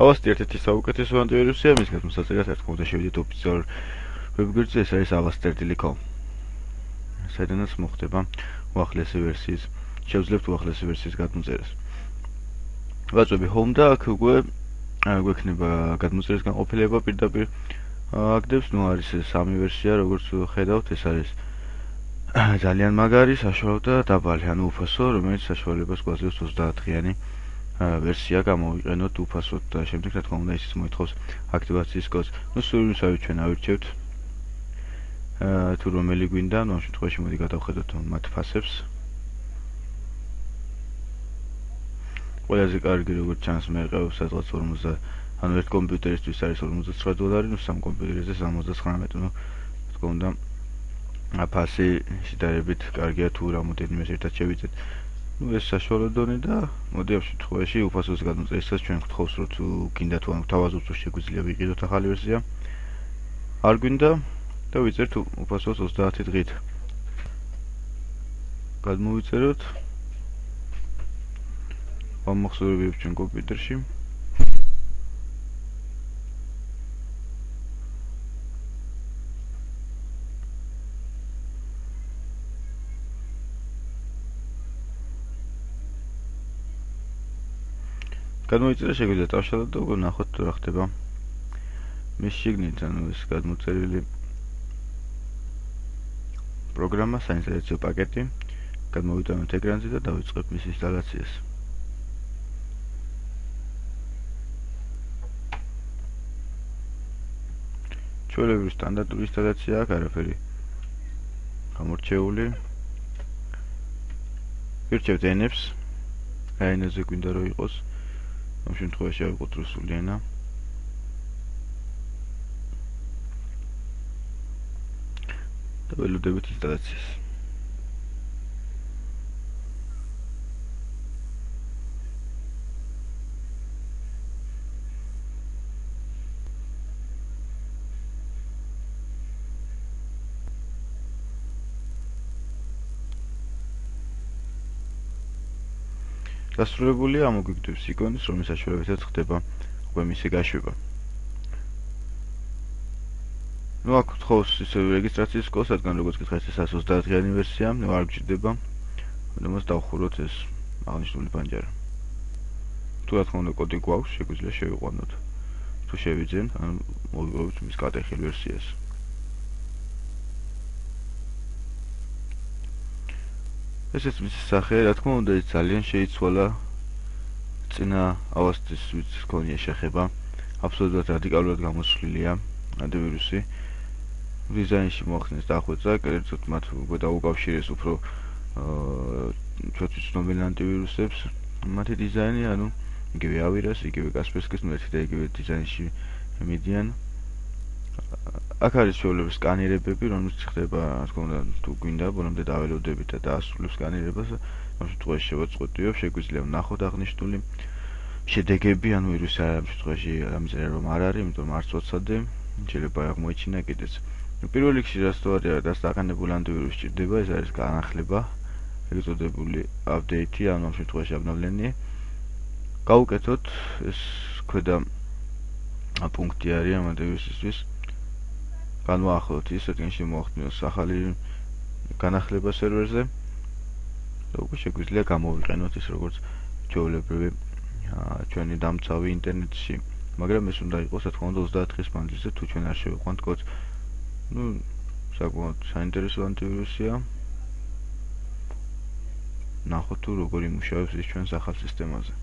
Avast ერთ-ერთი საუკეთესო ანტივირუსია, მის გადმოსაწერად რა თქმა უნდა შევიდეთ ოფიციალურ ვებგვერდზე, ეს არის avast.com. საიდანაც მოხდება უახლესი ვერსიის, შევძლებთ უახლესი ვერსიის გადმოწერას. ვაწვევი home და აქ უკვე გვექნება გადმოწერის განყოფილება პირდაპირ აგდებს, არის სამი ვერსია, როგორც ხედავთ, ეს არის ძალიან მაგარი, საშუალო და დაბალი, ანუ უფასო, რომელიც საშუალებას გვაძლევს 30-დღიანი ვერსია გამოვიყენოთ უფასოდ და შემდეგ რა თქმა უნდა ისიც მოითხოვს აქტივაციის კოდს. სულ ვისავით ჩვენ ავირჩევთ თუ რომელი გვინდა, ამ შემთხვევაში მოდი გადავხედოთ მათ ფასებს. ყველაზე კარგი როგორც ჩანს მე ყავს სადღაც 40, ანუ ერთ კომპიუტერისთვის არის $49, სამ კომპიუტერზე 79, რა თქმა უნდა ფასი შედარებით კარგია თუ რამოდენიმე ერთად შევიძეთ. ეს საშუალო დონე და მოდი ამ შემთხვევაში უფასოს გადმოწერისას ჩვენ გთხოვს რომ თუ გინდა თუ ან თავაზობთ რომ შეგვიძლია ვიყიდოთ ახალი ვერსია. არ გვინდა და ვიწერთ უფასოს 30 დღით. გადმოვიწეროთ. ამახსოვრებებს ჩვენ კომპიუტერში. გადმოვიწერა შეგვიძლია დავშალოთ და უკვე ნახოთ თუ რა ხდება. მის შიგნით ანუ ეს გადმოწერილი პროგრამა, საინსტალაციო პაკეტი, გადმოვიტანოთ ეკრანზე და დავიწყებთ მის ინსტალაციას. ჩვეულებრივი სტანდარტული ინსტალაცია აქვს, არაფერი გამორჩეული. ვირჩევთ ენებს, რა ენაზე გვინდა რომ იყოს. ამ შემთხვევაში ავიღოთ რუსული ენა. და ველოდებით ინსტალაციას. დასრულებულია, ამოგვიგდებს იკონის, რომლის საშუალებითაც ხდება უკვე მისი გაშვება. აქ გთხოვს ისე რეგისტრაციის კოდს, რადგან როგორც გითხარით ეს 30-დღიანი ვერსია, არ გჭირდება. ამას დავხუროთ ეს აღნიშნული პანჯარა. თუ რა თქმა უნდა კოდი გვაქვს, შეგვიძლია შევიყვანოთ. თუ შევიძენ, ან მოვიპოვოთ მის კატეხილ ვერსიას. ესეც მის სახე, რა თქმა უნდა, ის ძალიან შეიცვალა წინა ავასტის ვიც ჰქონია შეხება. აბსოლუტურად რადიკალურად გამოსვლილია ანტივირუსი. დიზაინში მოახდინეს დახვეწა, კერძოდ მათ უკვე დაუკავშირეს უფრო ჩვენთვის ცნობილ ანტივირუსებს. მათი დიზაინი, ანუ იგივე ავირას, იგივე კასპერსკის, ერთი და იგივე დიზაინში მიდიან. აქ არის ჩვეულებრივი სკანირებები, რომელიც ხდება, რა თქმა უნდა, თუ გვინდა, ბოლომდე დაველოდებით და დაასრულებს სკანირებას. ამ შემთხვევაში შევაწყვეტიო, შეგვიძლია ვნახოთ აღნიშნული შედეგები, ანუ ვირუსი ამ შემთხვევაში ამიწერა რომ არ არის, იმიტომ არც ვაცადე, შეიძლება აღმოიჩინა კიდეც. პირველ რიგში რაც არის დაყენებული ანტივირუსი ჭირდება, ეს არის განახლება, ეგრეთ წოდებული update-ი, ანუ ამ შემთხვევაში აბნავლენი. გავუკეთოთ ეს ქვედა პუნქტი არის ამ ანტივირუსისთვის. განვაახლოთ ის, რადგან მოახდინოს ახალი განახლება სერვერზე და უკვე შეგვიძლია გამოვიყენოთ ის როგორც ჩვეულებრივი ჩვენი დამცავი ინტერნეტში, მაგრამ ეს უნდა იყოს რა თქმა უნდა 30 დღის მანძილზე, თუ ჩვენ არ შევიყვანთ კოდს. საკმაოდ საინტერესო ანტივირუსია. ნახოთ თუ როგორ იმუშავებს ის ჩვენს ახალ სისტემაზე.